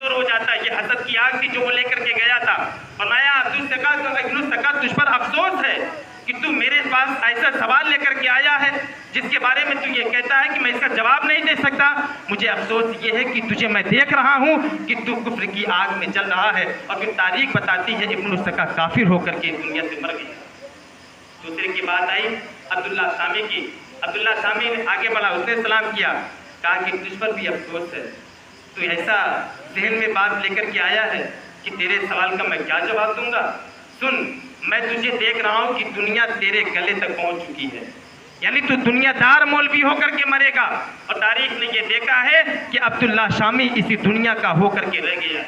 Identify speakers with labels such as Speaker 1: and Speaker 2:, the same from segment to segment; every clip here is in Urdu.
Speaker 1: ہو جاتا ہے. یہ حسد کی آگ تھی جو وہ لے کر کے گیا تھا. فرمایا ابن السکا تجھ پر افسوس ہے کہ تو میرے پاس ایسا سوال لے کر کے آیا ہے جس کے بارے میں تو یہ کہتا ہے کہ میں اس کا جواب نہیں دے سکتا. مجھے افسوس یہ ہے کہ تجھے میں دیکھ رہا ہوں کہ تو کفر کی آگ میں جل رہا ہے. اور پھر تاریخ بتاتی ہے ابن السکا کافر ہو کر کے دنیا سے مر گیا. دوسرے کی بات آئی عبداللہ شامی کی. عبداللہ شامی نے آگے بڑھا, اس نے سلام کیا, کہا کہ تجھ پر بھی افسوس ہے, تو ایسا ذہن میں بات لے کر کے آیا ہے کہ تیرے سوال کا میں کیا جواب دوں گا. سن, میں تجھے دیکھ رہا ہوں کہ دنیا تیرے گلے تک پہنچ چکی ہے, یعنی تو دنیا دار مولوی ہو کر کے مرے گا. اور تاریخ نے یہ دیکھا ہے کہ عبداللہ شامی اسی دنیا کا ہو کر کے رہ گیا.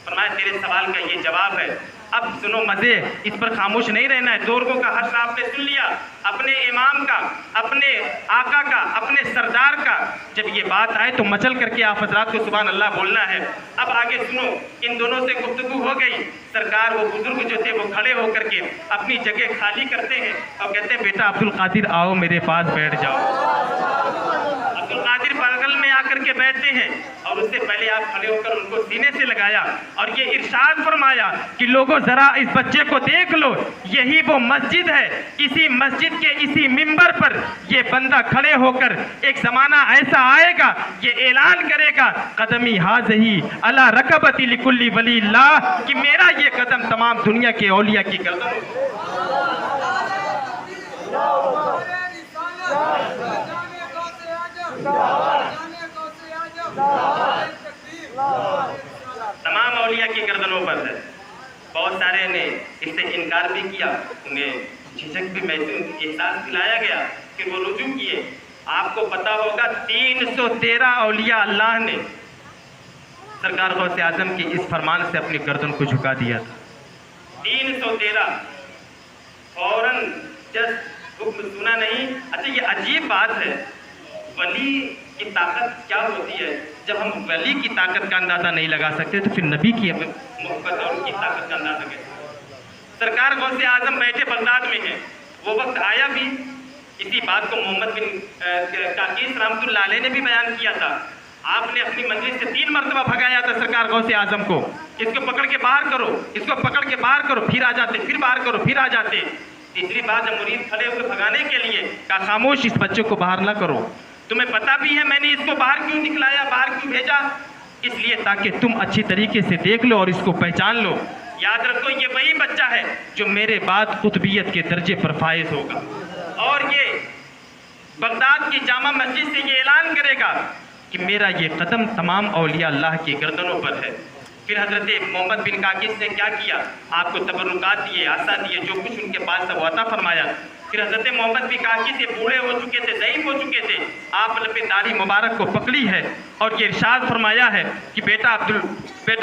Speaker 1: فرمایا تیرے سوال کا یہ جواب ہے. اب سنو مزے, اس پر خاموش نہیں رہنا ہے. دو لوگوں کا حشر آپ نے سن لیا, اپنے امام کا, اپنے آقا کا, اپنے سردار کا. جب یہ بات آئے تو مچل کر کے آپ حضرات کو سبحان اللہ بولنا ہے. اب آگے سنو, ان دونوں سے گفتگو ہو گئی. سرکار وہ بزرگ جو تھے وہ کھڑے ہو کر کے اپنی جگہ خالی کرتے ہیں اور کہتے ہیں بیٹا عبدالقادر آؤ میرے پاس بیٹھ جاؤ. عبدالقادر بغل میں آ کر کے بیٹھتے ہیں اور اس سے پہلے آپ کھڑے ہو کر ان کو سینے سے لگایا اور یہ ارشاد فرمایا کہ لوگوں ذرا اس بچے کو دیکھ لو, یہی وہ مسجد ہے. اسی مسجد کے اسی منبر پر یہ بندہ کھڑے ہو کر ایک زمانہ ایسا آئے گا, یہ اعلان کرے گا قدمی ہاذہی علی رکبتی لکل ولی اللہ, کہ میرا یہ قدم تمام دنیا کے اولیاء کی گردن. تمام اولیاء کی گردنوں پر ہے. بہت سارے نے اس سے انکار بھی کیا, انہیں جھجک بھی محسوس احساس دلایا گیا, کہ وہ رجوع کیے. آپ کو پتا ہوگا 313 اولیاء اللہ نے سرکار غوث اعظم کی اس فرمان سے اپنی گردن کو جھکا دیا تھا. 313 فوراً جس حکم سنا نہیں. اچھا یہ عجیب بات ہے, ولی کی طاقت کیا ہوتی ہے. جب ہم ولی کی طاقت کا اندازہ نہیں لگا سکتے تو پھر نبی کی محبت اور ان کی طاقت کا اندازہ کیسے. سرکار غوث اعظم بیٹھے بغداد میں ہیں. وہ وقت آیا بھی, اسی بات کو محمد بن کاکیس رحمۃ اللہ علیہ نے بھی بیان کیا تھا. آپ نے اپنی مجلس سے 3 مرتبہ بھگایا تھا سرکار غوث اعظم کو, اس کو پکڑ کے باہر کرو, اس کو پکڑ کے باہر کرو, پھر آ جاتے, پھر باہر کرو, پھر آ جاتے. تیسری بار جب مرید کھڑے ہوئے بھگانے کے لیے, کہا خاموش, اس بچے کو باہر نہ کرو. تمہیں پتا بھی ہے میں نے اس کو باہر کیوں نکلایا, باہر کیوں بھیجا, اس لیے تاکہ تم اچھی طریقے سے دیکھ لو اور اس کو پہچان لو. یاد رکھو یہ وہی بچہ ہے جو میرے بعد قطبیت کے درجے پر فائز ہوگا, اور یہ بغداد کی جامع مسجد سے یہ اعلان کرے گا کہ میرا یہ قدم تمام اولیاء اللہ کی گردنوں پر ہے. پھر حضرت محمد بن کاکیس نے کیا کیا, آپ کو تبرکات دیے, آسا دیے, جو کچھ ان کے پاس تھا وہ عطا فرمایا. پھر حضرت محمد بن کاکیس یہ بوڑھے ہو چکے تھے, ضعیف ہو چکے تھے. آپ نے داڑھی مبارک کو پکڑی ہے اور یہ ارشاد فرمایا ہے کہ بیٹا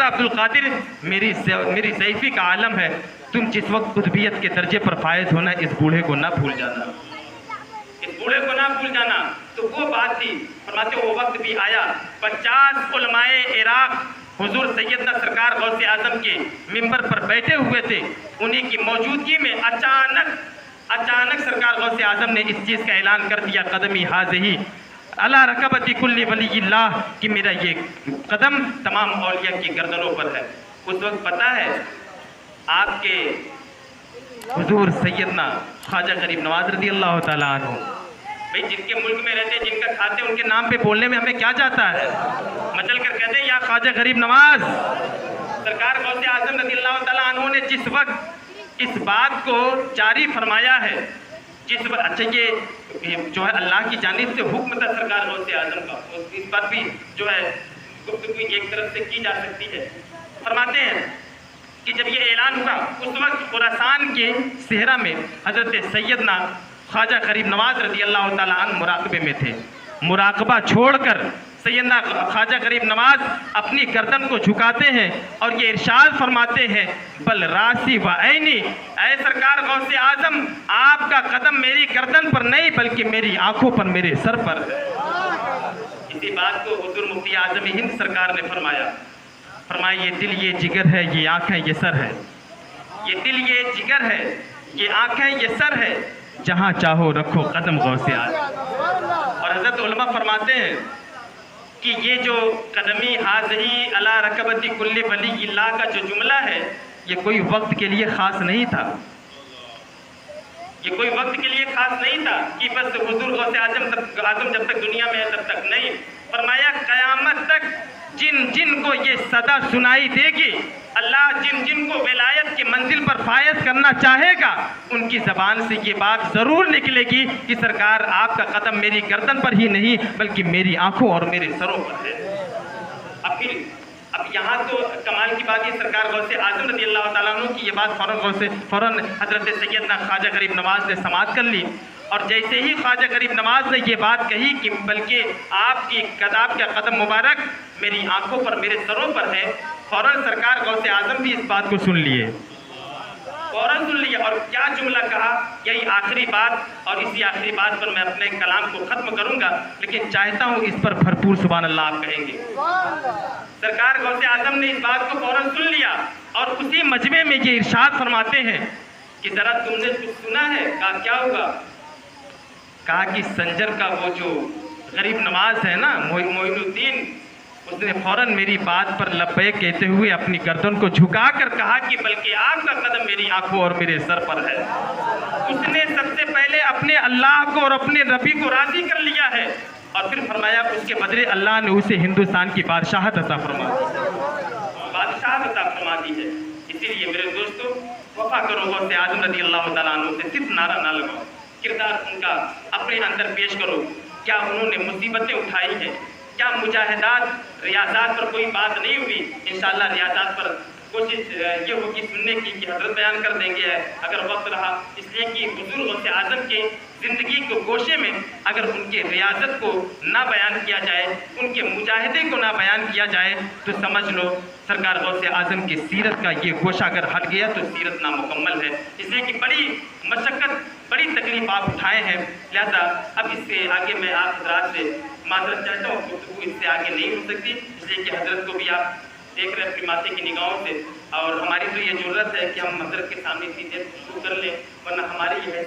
Speaker 1: عبدالقادر, میری ضعیفی کا عالم ہے, تم جس وقت قطبیت کے درجے پر فائز ہونا اس بوڑھے کو نہ بھول جانا, اس بوڑھے کو نہ بھول جانا. تو وہ بات تھی. فرماتے وہ وقت بھی آیا, 50 علماء عراق حضور سیدنا سرکار غوث اعظم کے منبر پر بیٹھے ہوئے تھے. انہی کی موجودگی میں اچانک سرکار غوث اعظم نے اس چیز کا اعلان کر دیا, قدمی ہاذہی علی رکبتی کل ولی اللہ, کہ میرا یہ قدم تمام اولیاء کی گردنوں پر ہے. اس وقت پتہ ہے آپ کے حضور سیدنا خواجہ غریب نواز رضی اللہ تعالیٰ عنہ, بھئی جن کے ملک میں رہتے, جن کا کھاتے, ان کے نام پہ بولنے میں ہمیں کیا جاتا ہے, مچل کر کہتے ہیں یا خواجہ غریب نواز. سرکار غوث اعظم رضی اللہ تعالیٰ عنہ نے جس وقت اس بات کو جاری فرمایا ہے, جس وقت, اچھا یہ جو ہے اللہ کی جانب سے حکم تھا سرکار غوث اعظم کا, اس پر بھی جو ہے گفتگو ایک طرف سے کی جا سکتی ہے. فرماتے ہیں کہ جب یہ اعلان ہوا اس وقت خراسان کے صحرا میں حضرت سیدنا خواجہ غریب نواز رضی اللہ تعالیٰ عنہ مراقبے میں تھے. مراقبہ چھوڑ کر سیدنا خواجہ غریب نواز اپنی گردن کو جھکاتے ہیں اور یہ ارشاد فرماتے ہیں, بل راسی و عینی, اے سرکار غوث اعظم, آپ کا قدم میری گردن پر نہیں بلکہ میری آنکھوں پر, میرے سر پر ہے. اسی بات کو حضور مفتی اعظم ہند سرکار نے فرمایا یہ دل یہ جگر ہے, یہ آنکھیں یہ سر ہے. یہ دل یہ جگر ہے, یہ آنکھیں یہ سر ہے, جہاں چاہو رکھو قدم غوث اعظم. اور حضرت علماء فرماتے ہیں کہ یہ جو قدمی حاضری علی رکبتی کل ولی اللہ کا جو جملہ ہے یہ کوئی وقت کے لیے خاص نہیں تھا، یہ کوئی وقت کے لیے خاص نہیں تھا کہ بس حضور غوث اعظم جب تک دنیا میں ہے تب تک نہیں، فرمایا قیامت تک جن جن کو یہ صدا سنائی دے گی، اللہ جن جن کو ولایت کی منزل پر فائز کرنا چاہے گا ان کی زبان سے یہ بات ضرور نکلے گی کہ سرکار آپ کا قدم میری گردن پر ہی نہیں بلکہ میری آنکھوں اور میرے سروں پر ہے۔ اب یہاں تو کمال کی بات یہ سرکار غوث اعظم رضی اللہ تعالیٰ عنہ کی یہ بات فوراً حضرت سیدنا خواجہ غریب نواز نے سماعت کر لی، اور جیسے ہی خواجہ غریب نواز نے یہ بات کہی کہ بلکہ آپ کا قدم مبارک میری آنکھوں پر میرے سروں پر ہے، فوراً سرکار غوث اعظم بھی اس بات کو سن لیے، فوراً سن لیا، اور کیا جملہ کہا، یہی آخری بات، اور اسی آخری بات پر میں اپنے کلام کو ختم کروں گا، لیکن چاہتا ہوں اس پر بھرپور سبحان اللہ آپ کہیں گے۔ سرکار غوث اعظم نے اس بات کو فوراً سن لیا اور اسی مجمع میں یہ ارشاد فرماتے ہیں کہ ذرا تم نے کچھ سنا ہے؟ کہا کیا ہوگا؟ کہا کہ سنجر کا وہ جو غریب نواز ہے نا معین الدین، اس نے فوراً میری بات پر لبیک کہتے ہوئے اپنی گردن کو جھکا کر کہا کہ بلکہ آپ کا قدم میری آنکھوں اور میرے سر پر ہے۔ اس نے سب سے پہلے اپنے اللہ کو اور اپنے ربی کو راضی کر لیا ہے، اور پھر فرمایا اس کے بدلے اللہ نے اسے ہندوستان کی بادشاہت عطا فرما دی ہے۔ اسی لیے میرے دوستو وفا کرو غوث اعظم رضی اللہ تعالیٰ عنہ سے، صرف نعرہ نہ لگاؤ، کردار ان کا اپنے اندر پیش کرو۔ کیا انہوں نے مصیبتیں اٹھائی ہیں؟ کیا مجاہدات ریاضات پر کوئی بات نہیں ہوئی؟ انشاءاللہ ریاضات پر کوشش یہ ہوگی سننے کی کہ حضرت بیان کر دیں گے اگر وقت رہا، اس لیے کہ حضور غوث اعظم کے زندگی کو گوشے میں اگر ان کے ریاضت کو نہ بیان کیا جائے، ان کے مجاہدے کو نہ بیان کیا جائے تو سمجھ لو سرکار غوث اعظم کی سیرت کا یہ گوشہ اگر ہٹ گیا تو سیرت نامکمل ہے۔ اس لیے کہ بڑی مشقت بڑی تکلیف آپ اٹھائے ہیں، لہذا اب اس سے آگے میں آپ حضرات سے معذرت چاہتا ہوں، گفتگو اس سے آگے نہیں ہو سکتی، اس لیے کہ حضرت کو بھی آپ دیکھ رہے ہیں اپنی ماتے کی نگاہوں سے، اور ہماری تو یہ ضرورت ہے کہ ہم حضرت کے سامنے سیدھے شروع کر لیں، ورنہ ہماری یہ